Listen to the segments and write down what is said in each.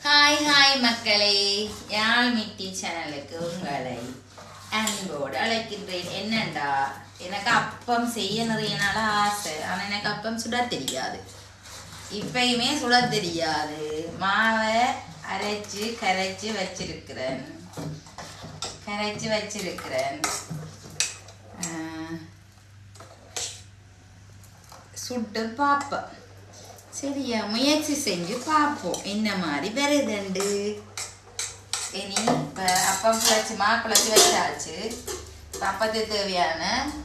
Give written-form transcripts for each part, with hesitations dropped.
Hi hi மக்களே, யாழ் மிட்டி சேனலுக்கு உங்களை அன்போடு அழைக்கின்றேன். என்னண்டா, எனக்கு அப்பம் செய்ய நிறைய நாள் ஆசை. ஆனால் எனக்கு அப்பம் சுட தெரியாது. இப்பயுமே சுட தெரியாது. மாவை கரைச்சி வச்சிருக்கிறேன். சுட்டு பார்ப்பேன். சரியா, முயற்சி செஞ்சு பார்ப்போம் என்ன மாதிரி வருதுண்டு. இனி இப்போ அப்பம் குழச்சி வச்சாச்சு. அப்பத்துக்கு தேவையான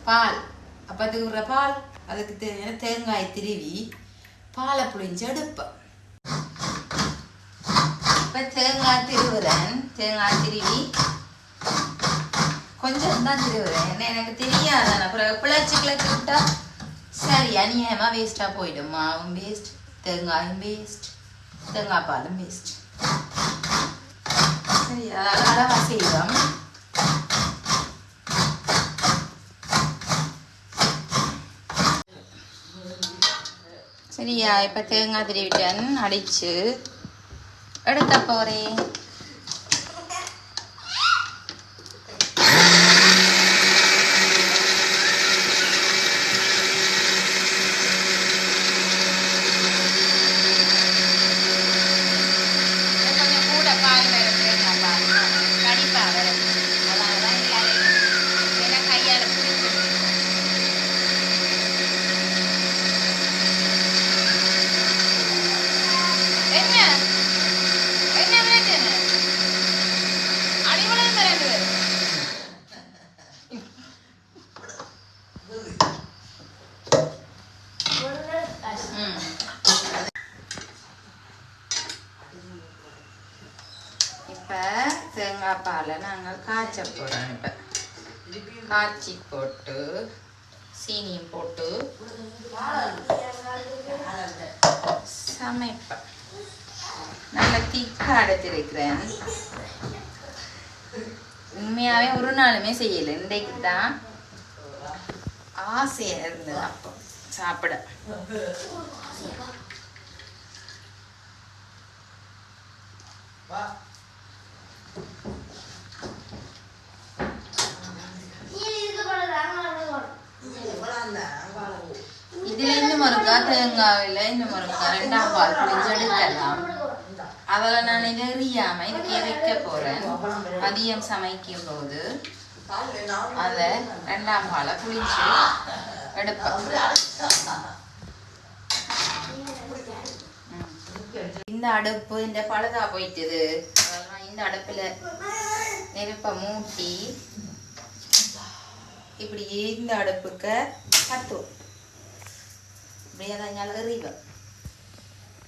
பால், அப்பத்துக்கு விடுற பால், அதுக்கு தேவையான தேங்காய் திருவி பாலை புளிஞ்சு எடுப்பேன். இப்போ தேங்காய் திருவி கொஞ்சம் தான் திருவுறேன். என்ன எனக்கு தெரியாதான, அப்புறம் கிளச்சி விட்டா சரி அநியாயமாக வேஸ்ட்டாக போயிடும். மாவும் வேஸ்ட், தேங்காயும் வேஸ்ட், தேங்காய் பாலும் வேஸ்ட். சரி, அளவாக செய்வோம். சரியா, இப்போ தேங்காய் திருவிட்டேன், அடிச்சு எடுக்க போகிறேன். இப்போ தேங்காய் பாலை நாங்கள் காய்ச்ச போகிறோம். இப்போ காய்ச்சி போட்டு சீனியும் போட்டு சமைப்பேன். நல்லா திக்காக எடுத்திருக்கிறேன். உண்மையாகவே ஒரு நாளுமே செய்யலை, இன்றைக்கு தான் ஆசையாக இருந்தது அப்போ சாப்பிட. இதுல இன்னும் ஒருக்கா தேங்காவில இன்னும் ஒருக்கா 2ஆம் பால் புளிஞ்சு எடுக்கலாம். அதில் நான் எறியாம இதுக்கு வைக்க போறேன். மதியம் சமைக்கும் போது அதை 2ஆம் பாலை புளிஞ்சு எடுப்பேன். இந்த அடுப்பு இந்த பழுதா போயிட்டுது. இந்த அடுப்புல நெருப்பை மூட்டி இப்படி இந்த அடுப்புக்கு பத்தும் இப்படியே தான் எறிவேன்.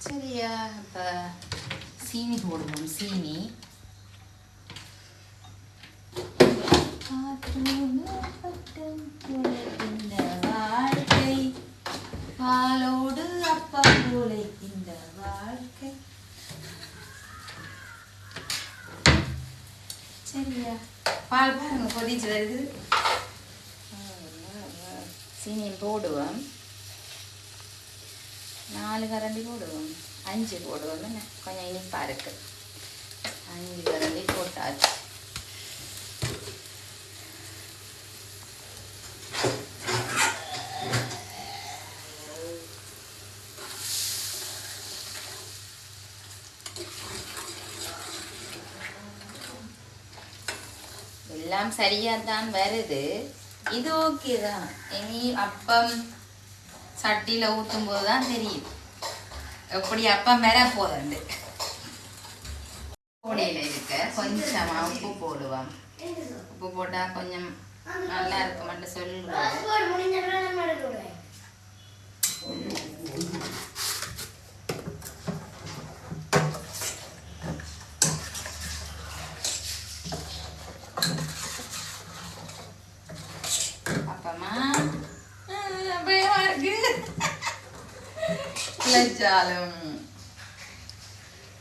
சரியா, இப்போ சீனி போடுவோம். சீனி இந்த வாழ்க்கை பாலோடு அப்பா போலை இந்த வாழ்க்கை. சரியா, பால் பாருங்க கொதிச்சு வருது. சீனியும் போடுவோம். 4 கரண்டி போடுவோம், 5 போடுவோம். என்ன கொஞ்சம் இனிப்பாக இருக்கு. 5 கரண்டி போட்டாச்சு. எல்லாம் சரியாக தான் வருது. இது ஓகே தான். இனி அப்பம் சட்டியில் ஊற்றும் போது தான் தெரியும் எப்படி அப்பம் வர போதுண்டு. கோடையில் இருக்க கொஞ்சமாக உப்பு போடுவோம். உப்பு போட்டால் கொஞ்சம் நல்லா இருக்குமென்று சொல்லுவோம்.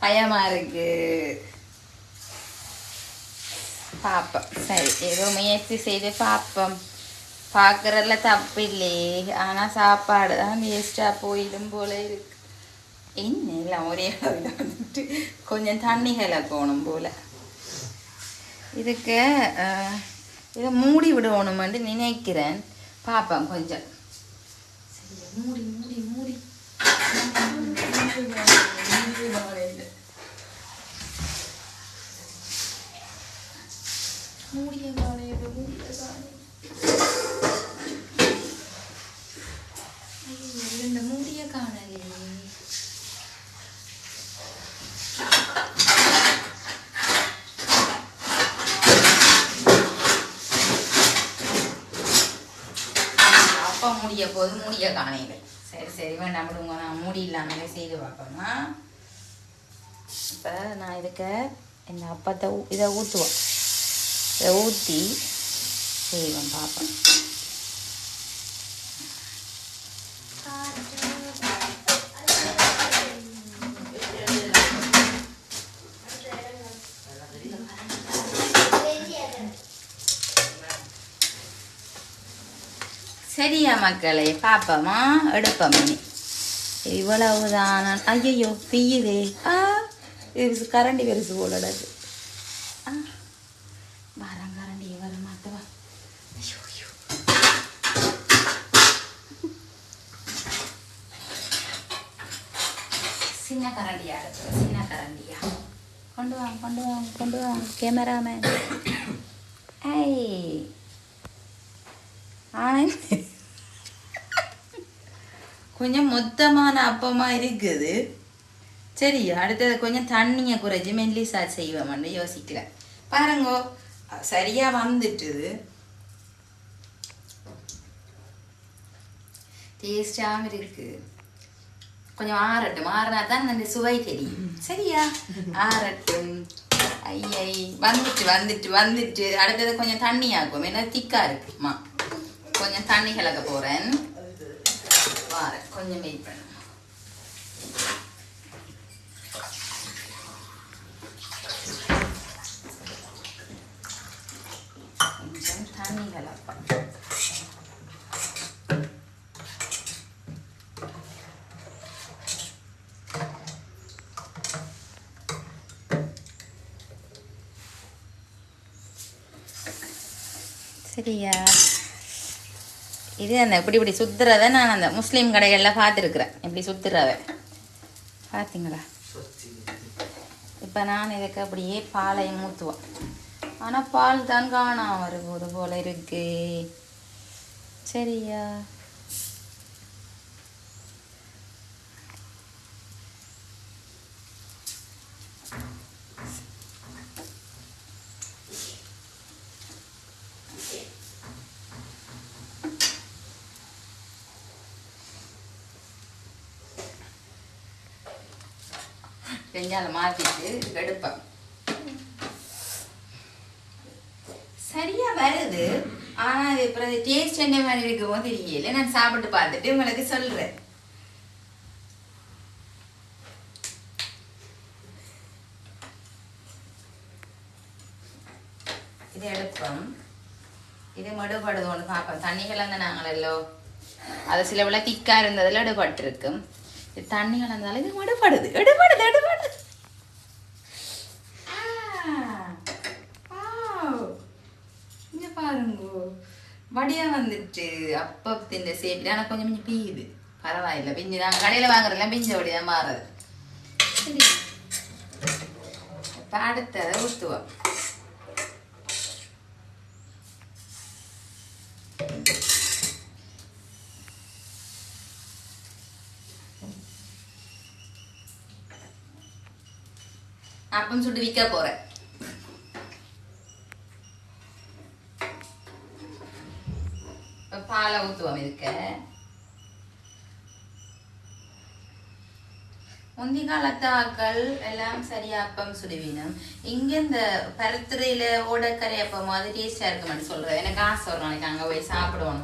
பயமா இருக்கு. பாப்போம். சரி, ஏதோ முயற்சி செய்து பார்ப்போம். பார்க்குறதுல தப்பு இல்லையே, ஆனால் சாப்பாடு தான் வேஸ்ட்டாக போயிடும் போல இருக்கு. என்ன எல்லாம் ஒரே அளவில் வந்துட்டு கொஞ்சம் தண்ணி கலக்கணும் போல். இதுக்கு இதை மூடி விடணுமென்று நினைக்கிறேன். பார்ப்பேன் கொஞ்சம். சரி, மூடி மூடி மூடி மூடிய காலையில் மூடிய காலை இந்த மூடிய காணலே. அப்பா மூடிய போது மூடிய காணையில். சரி சரி வேண்டாம் விடுங்க, நான் மூடி இல்லாமலே செய்து பார்ப்போம்மா. இப்போ நான் இதுக்கு இந்த அப்பத்தை இதை ஊற்றுவோம். இதை ஊற்றி செய்வோம் பார்ப்போம். சரியா மக்களே, பாப்பமா எடுப்போம். இவ்வளவுதான். ஐயோ பெய்யுதே. இது கரண்டி பெருசு போலடாது. வரம் கரண்டி வர மாட்டவா. சின்ன கரண்டியா எடுத்து, சின்ன கரண்டியா கொண்டு வாங்க கொண்டு வாங்க கொண்டு வாங்க கேமராமேன். ஐய் ஆனால் கொஞ்சம் மொத்தமான அப்பமாக இருக்குது. சரி, அடுத்தது கொஞ்சம் தண்ணியை குறைச்சி மெல்லிசா செய்வோம்னு யோசிக்கிறேன். பாருங்கோ சரியாக வந்துட்டுது. டேஸ்டாகவும் இருக்குது. கொஞ்சம் ஆறட்டும். ஆறினா தான் அந்த சுவை தெரியும். சரியா, ஆறட்டும். ஐயை வந்துட்டு வந்துட்டு வந்துட்டு அடுத்தது கொஞ்சம் தண்ணி ஆகும். ஏன்னா திக்கா இருக்குமா. கொஞ்சம் தண்ணி கலக்க போறேன். வாரேன், கொஞ்சம் வெயிட் பண்ண. கொஞ்சம் தண்ணி கலப்பேன். சரியா, இது அந்த இப்படி சுத்துறத நான் அந்த முஸ்லீம் கடைகளில் பார்த்துருக்குறேன். இப்படி சுத்துறத பார்த்தீங்களா? இப்போ நான் இதுக்கு அப்படியே பாலையும் ஊற்றுவோம். ஆனால் பால் தான் காணாம வருவது போல இருக்கு. சரியா, வெங்காயம் மாற்றிட்டு எடுப்பேன். சரியா வருது. ஆனால் இது அப்புறம் டேஸ்ட் என்ன மாதிரி இருக்குமோ தெரியல. நான் சாப்பிட்டு பார்த்துட்டு உங்களுக்கு சொல்றேன். இது எடுப்போம். இது மடுபடுதோன்னு பார்ப்போம். தண்ணி கலந்த நாங்களோ அது சில விட திக்கா இருந்ததுல எடுபட்டுருக்கும். இது தண்ணி கலந்தாலும் இது மடுபடுது. எடுபடுது எடுபடுது. இங்க பாருங்க வடியா வந்துட்டு அப்பத்தின் சேப்பிட்டு. ஆனால் கொஞ்சம் கொஞ்சம் பியுது. பரவாயில்லை. பிஞ்சு நாங்கள் கடையில் வாங்குறதுலாம் பிஞ்ச வடியாக மாறுது. சரி, இப்போ அடுத்ததை ஊற்றுவோம். அப்பம் சுட்டு விற்க போறேன். பாலை ஊற்றுவோம். இதுக்க முந்தி காலத்து ஆக்கள் எல்லாம் சரியா அப்பம் சுடுவீனும். இங்க இந்த பருத்துறையில ஓடக்கரை அப்பம் மாதிரி டேஸ்டா இருக்குமென்னு சொல்றேன். எனக்கு ஆசை ஒரு நாளைக்கு அங்க போய் சாப்பிடுவோம்.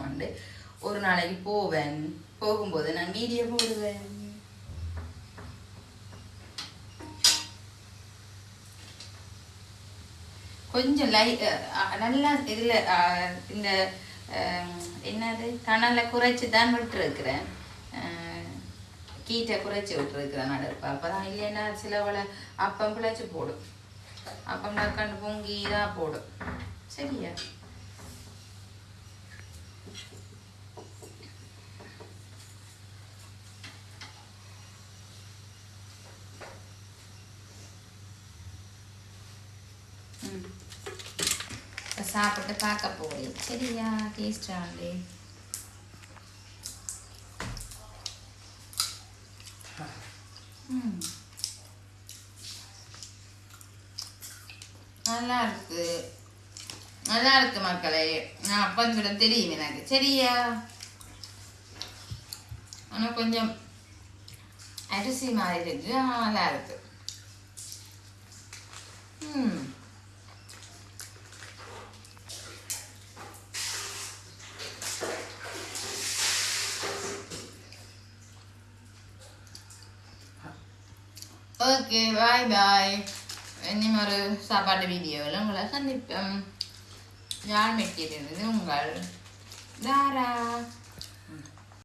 ஒரு நாளைக்கு போவேன். போகும்போது நான் வீடியோ போடுவேன். கொஞ்சம் நல்லா இதுல இந்த என்னது கனலை குறைச்சி தான் விட்டுருக்கிறேன். கீட்டை குறைச்சி விட்டுருக்குறேன் நடுப்பா. அப்போதான் இல்லைன்னா சிலவளை அப்பம் பிழைச்சி போடும். அப்பம் டக்காண்டு பொங்கி தான் போடும். சரியா? சாப்பிட்டு பார்க்க போறேன். சரியா? டேஸ்ட் ஆண்டு நல்லா இருக்கு, நல்லா இருக்கு மக்களே. நான் அப்பன்னு கூட தெரியும் எனக்கு. சரியா? ஆனா கொஞ்சம் அரிசி மாதிரி இருக்கு. நல்லா இருக்கு. ஓகே, பாய் பாய். இன்னும் ஒரு சாப்பாட்டு வீடியோவில் உங்களை சந்திப்போம். யாழ் மெட்டியிருந்தது உங்கள் தாரா.